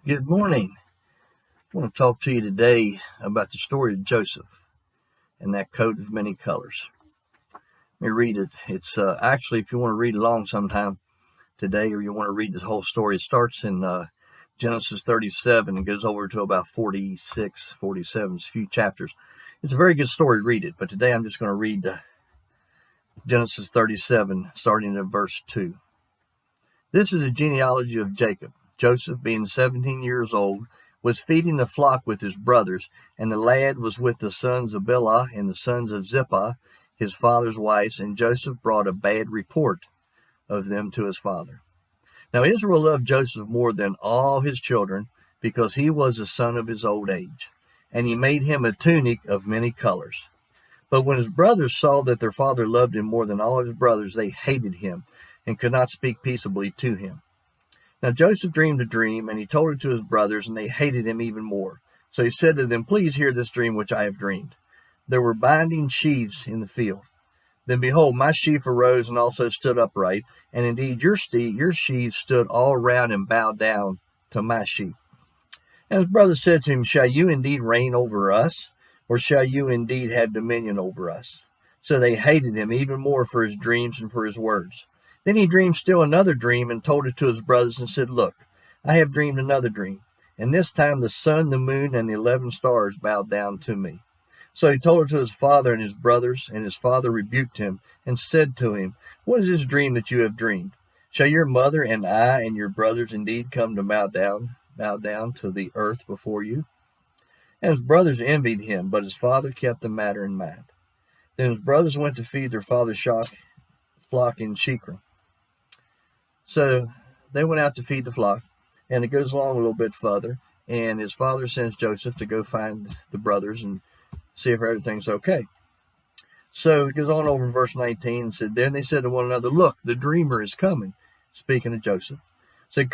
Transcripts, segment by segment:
Good morning. I want to talk to you today about the story of Joseph and that coat of many colors. Let me read it. It's actually, if you want to read along sometime today or you want to read this whole story, it starts in Genesis 37 and goes over to about 46, 47, a few chapters. It's a very good story. Read it. But today I'm just going to read Genesis 37, starting at verse 2. This is the genealogy of Jacob. Joseph, being 17 years old, was feeding the flock with his brothers, and the lad was with the sons of Bilhah and the sons of Zilpah, his father's wives, and Joseph brought a bad report of them to his father. Now Israel loved Joseph more than all his children, because he was the son of his old age, and he made him a tunic of many colors. But when his brothers saw that their father loved him more than all his brothers, they hated him, and could not speak peaceably to him. Now Joseph dreamed a dream, and he told it to his brothers, and they hated him even more. So he said to them, Please hear this dream which I have dreamed. There were binding sheaves in the field. Then behold, my sheaf arose and also stood upright, and indeed your sheaves stood all round and bowed down to my sheaf. And his brothers said to him, Shall you indeed reign over us, or shall you indeed have dominion over us? So they hated him even more for his dreams and for his words. Then he dreamed still another dream and told it to his brothers and said, Look, I have dreamed another dream, and this time the sun, the moon, and the 11 stars bowed down to me. So he told it to his father and his brothers, and his father rebuked him and said to him, What is this dream that you have dreamed? Shall your mother and I and your brothers indeed come to bow down to the earth before you? And his brothers envied him, but his father kept the matter in mind. Then his brothers went to feed their father's flock in Shechem. So they went out to feed the flock, and it goes along a little bit further, and his father sends Joseph to go find the brothers and see if everything's okay. So it goes on over in verse 19 and said, Then they said to one another, Look, the dreamer is coming, speaking of Joseph. So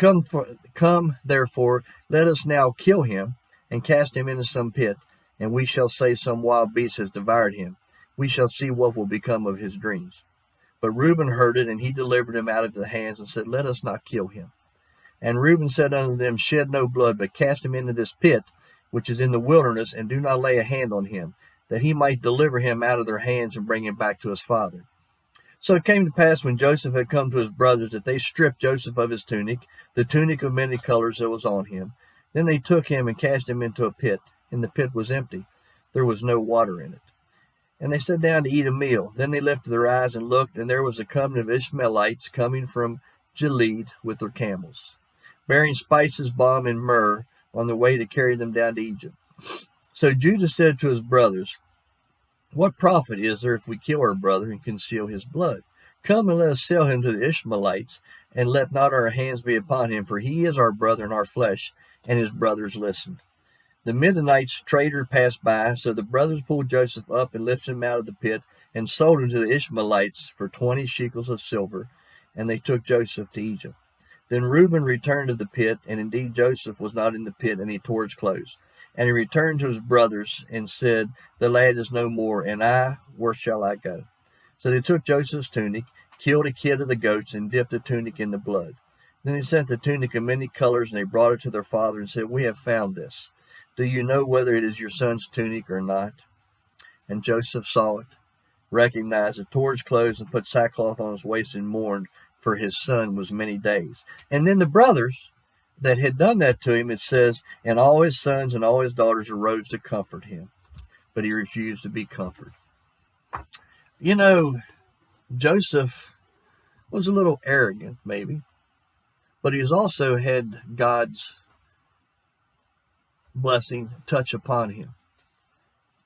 come, therefore, let us now kill him and cast him into some pit, and we shall say some wild beast has devoured him. We shall see what will become of his dreams. But Reuben heard it, and he delivered him out into the hands and said, Let us not kill him. And Reuben said unto them, Shed no blood, but cast him into this pit, which is in the wilderness, and do not lay a hand on him, that he might deliver him out of their hands and bring him back to his father. So it came to pass, when Joseph had come to his brothers, that they stripped Joseph of his tunic, the tunic of many colors that was on him. Then they took him and cast him into a pit, and the pit was empty. There was no water in it. And they sat down to eat a meal. Then they lifted their eyes and looked, and there was a company of Ishmaelites coming from Gilead with their camels, bearing spices, balm, and myrrh, on their way to carry them down to Egypt. So Judah said to his brothers, What profit is there if we kill our brother and conceal his blood? Come and let us sell him to the Ishmaelites, and let not our hands be upon him, for he is our brother and our flesh. And his brothers listened. The Midianites trader passed by, so the brothers pulled Joseph up and lifted him out of the pit and sold him to the Ishmaelites for 20 shekels of silver, and they took Joseph to Egypt. Then Reuben returned to the pit, and indeed Joseph was not in the pit, and he tore his clothes. And he returned to his brothers and said, The lad is no more, and I, where shall I go? So they took Joseph's tunic, killed a kid of the goats, and dipped the tunic in the blood. Then they sent the tunic of many colors, and they brought it to their father and said, We have found this. Do you know whether it is your son's tunic or not? And Joseph saw it, recognized it, tore his clothes, and put sackcloth on his waist and mourned, for his son was many days. And then the brothers that had done that to him, it says, and all his sons and all his daughters arose to comfort him, but he refused to be comforted. You know, Joseph was a little arrogant, maybe, but he's also had God's blessing touch upon him.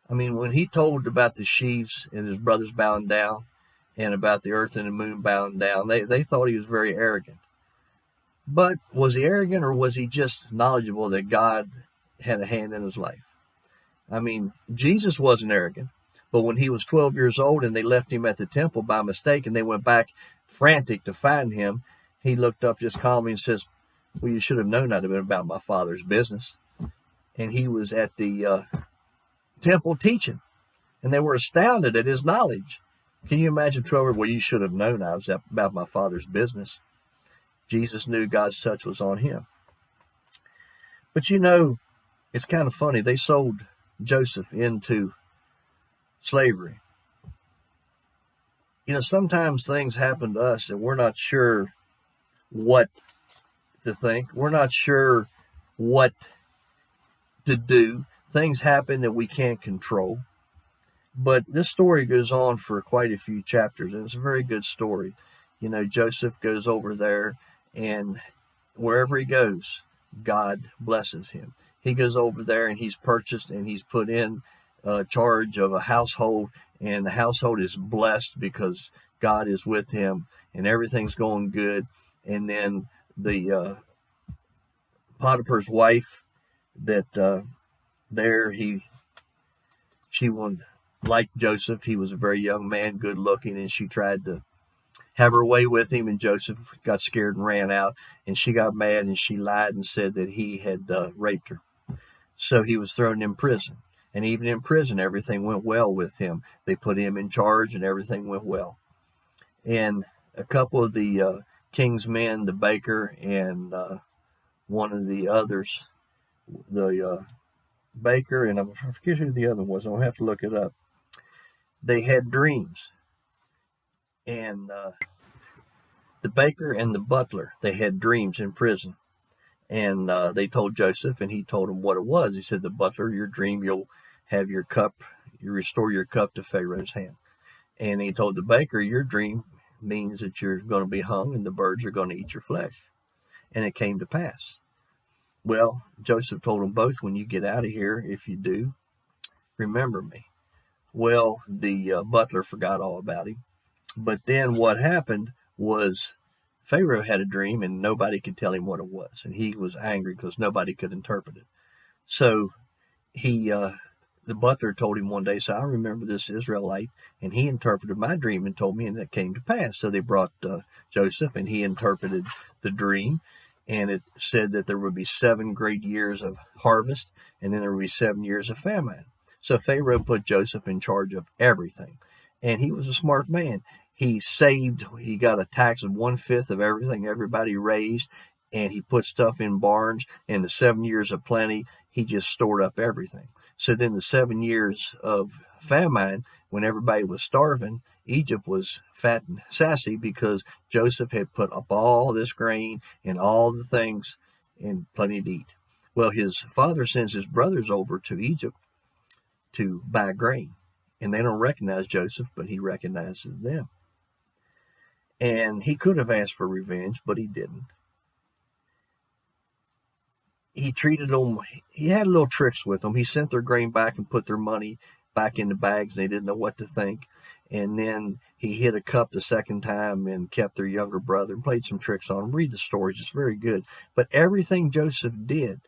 I mean, when he told about the sheaves and his brothers bowing down and about the earth and the moon bowing down, they thought he was very arrogant. But was he arrogant, or was he just knowledgeable that God had a hand in his life? I mean, Jesus wasn't arrogant, but when he was 12 years old and they left him at the temple by mistake and they went back frantic to find him, he looked up just calmly and says, Well, you should have known I'd have been about my Father's business. And he was at the temple teaching, and they were astounded at his knowledge. Can you imagine 12? Well, you should have known I was about my Father's business. Jesus knew God's touch was on him. But it's kind of funny. They sold Joseph into slavery. Sometimes things happen to us and we're not sure what to think. We're not sure what to do. Things happen that we can't control. But this story goes on for quite a few chapters, and it's a very good story. Joseph goes over there, and wherever he goes, God blesses him. He goes over there, and he's purchased, and he's put in charge of a household, and the household is blessed because God is with him, and everything's going good. And then the Potiphar's wife, that she wanted, like Joseph, he was a very young man, good looking, and she tried to have her way with him, and Joseph got scared and ran out, and she got mad, and she lied and said that he had raped her. So he was thrown in prison, and even in prison, everything went well with him. They put him in charge, and everything went well. And a couple of the king's men, the baker and one of the others, the baker, and I forget who the other was, I'll have to look it up. They had dreams, and the baker and the butler, they had dreams in prison, and they told Joseph, and he told them what it was. He said, the butler, your dream, you'll have your cup, you restore your cup to Pharaoh's hand. And he told the baker, your dream means that you're going to be hung and the birds are going to eat your flesh. And it came to pass. Well, Joseph told them both, when you get out of here, if you do, remember me. Well, the butler forgot all about him. But then what happened was Pharaoh had a dream and nobody could tell him what it was. And he was angry because nobody could interpret it. So the butler told him one day, so I remember this Israelite, and he interpreted my dream and told me, and that came to pass. So they brought Joseph, and he interpreted the dream, and it said that there would be 7 great years of harvest, and then there would be 7 years of famine. So Pharaoh put Joseph in charge of everything, and he was a smart man. He got a tax of 1/5 of everything everybody raised, and he put stuff in barns, and the 7 years of plenty, he just stored up everything. So then the 7 years of famine, when everybody was starving, Egypt was fat and sassy because Joseph had put up all this grain and all the things and plenty to eat. Well, his father sends his brothers over to Egypt to buy grain, and they don't recognize Joseph, but he recognizes them. And he could have asked for revenge, but he didn't. He treated them, he had little tricks with them. He sent their grain back and put their money back in the bags, and they didn't know what to think. And then he hid a cup the second time and kept their younger brother and played some tricks on him. Read the stories, it's very good. But everything Joseph did,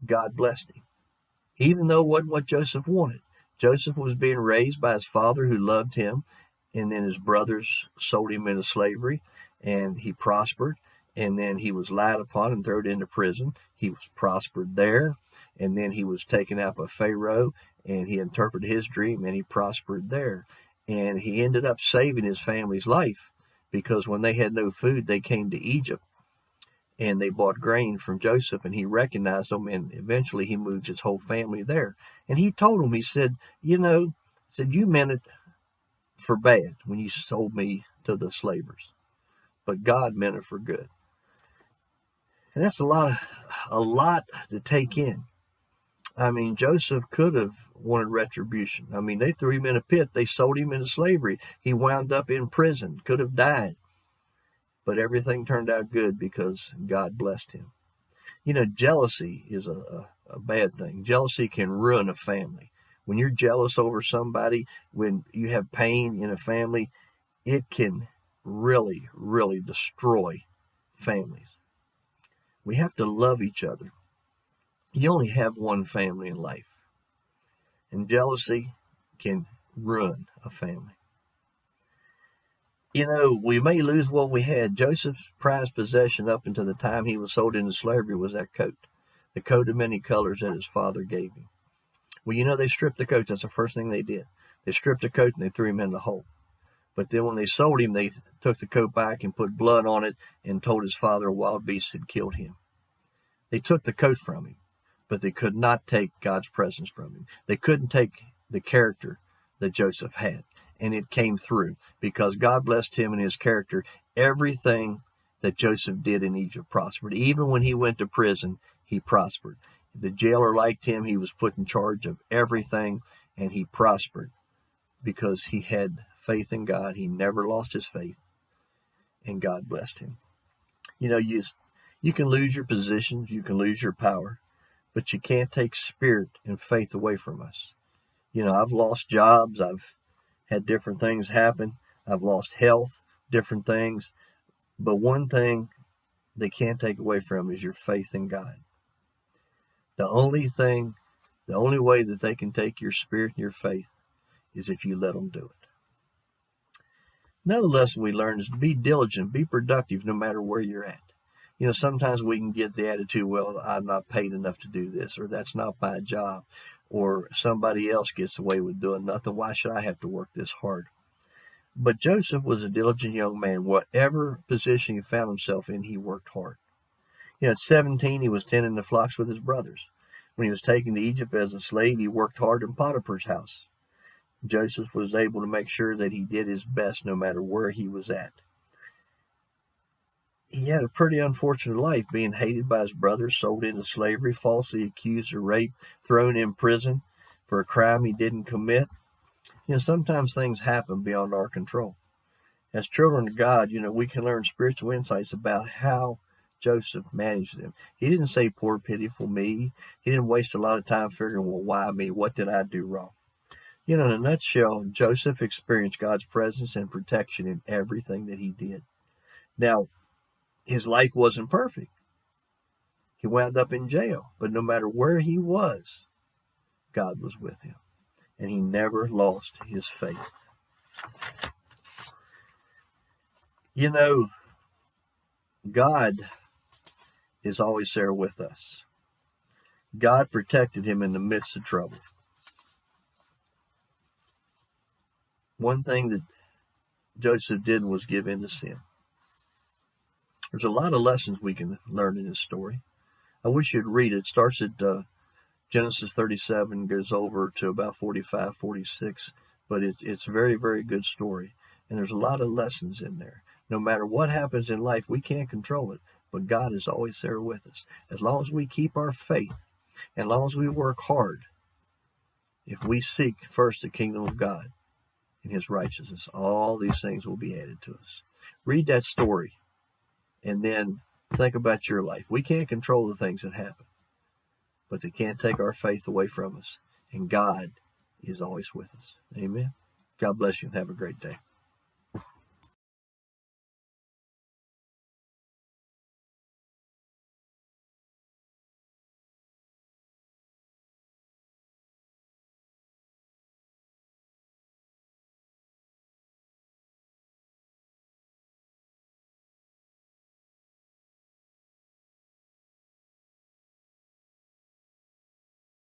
God blessed him. Even though it wasn't what Joseph wanted. Joseph was being raised by his father who loved him, and then his brothers sold him into slavery, and he prospered. And then he was lied upon and thrown into prison. He was prospered there. And then he was taken out by Pharaoh, and he interpreted his dream, and he prospered there. And he ended up saving his family's life, because when they had no food, they came to Egypt, and they bought grain from Joseph, and he recognized them, and eventually he moved his whole family there. And he told them, he said, you meant it for bad when you sold me to the slavers, but God meant it for good. And that's a lot to take in. I mean, Joseph could have wanted retribution. I mean, they threw him in a pit. They sold him into slavery. He wound up in prison, could have died. But everything turned out good because God blessed him. Jealousy is a bad thing. Jealousy can ruin a family. When you're jealous over somebody, when you have pain in a family, it can really, really destroy families. We have to love each other. You only have one family in life. And jealousy can ruin a family. We may lose what we had. Joseph's prized possession up until the time he was sold into slavery was that coat. The coat of many colors that his father gave him. Well, they stripped the coat. That's the first thing they did. They stripped the coat and they threw him in the hole. But then when they sold him, they took the coat back and put blood on it and told his father a wild beast had killed him. They took the coat from him, but they could not take God's presence from him. They couldn't take the character that Joseph had. And it came through because God blessed him and his character. Everything that Joseph did in Egypt prospered. Even when he went to prison, he prospered. The jailer liked him. He was put in charge of everything, and he prospered because he had faith in God. He never lost his faith, and God blessed him. You know, you can lose your positions, you can lose your power, but you can't take spirit and faith away from us. You know, I've lost jobs. I've had different things happen. I've lost health, different things. But one thing they can't take away from me is your faith in God. The only way that they can take your spirit and your faith is if you let them do it. Another lesson we learn is to be diligent, be productive no matter where you're at. You know, sometimes we can get the attitude, well, I'm not paid enough to do this, or that's not my job, or somebody else gets away with doing nothing. Why should I have to work this hard? But Joseph was a diligent young man. Whatever position he found himself in, he worked hard. You know, at 17, he was tending the flocks with his brothers. When he was taken to Egypt as a slave, he worked hard in Potiphar's house. Joseph was able to make sure that he did his best no matter where he was at. He had a pretty unfortunate life, being hated by his brothers, sold into slavery, falsely accused of rape, thrown in prison for a crime he didn't commit. You know, sometimes things happen beyond our control. As children of God, you know, we can learn spiritual insights about how Joseph managed them. He didn't say, poor, pitiful me. He didn't waste a lot of time figuring, well, why me? What did I do wrong? You know, in a nutshell, Joseph experienced God's presence and protection in everything that he did. Now, his life wasn't perfect. He wound up in jail, but no matter where he was, God was with him, and he never lost his faith. You know, God is always there with us. God protected him in the midst of trouble. One thing that Joseph did was give in to sin. There's a lot of lessons we can learn in this story. I wish you'd read it. It starts at Genesis 37, goes over to about 45, 46, but it's a very, very good story. And there's a lot of lessons in there. No matter what happens in life, we can't control it, but God is always there with us. As long as we keep our faith, and as long as we work hard, if we seek first the kingdom of God and his righteousness, all these things will be added to us. Read that story, and then think about your life. We can't control the things that happen, but they can't take our faith away from us. And God is always with us. Amen. God bless you and have a great day.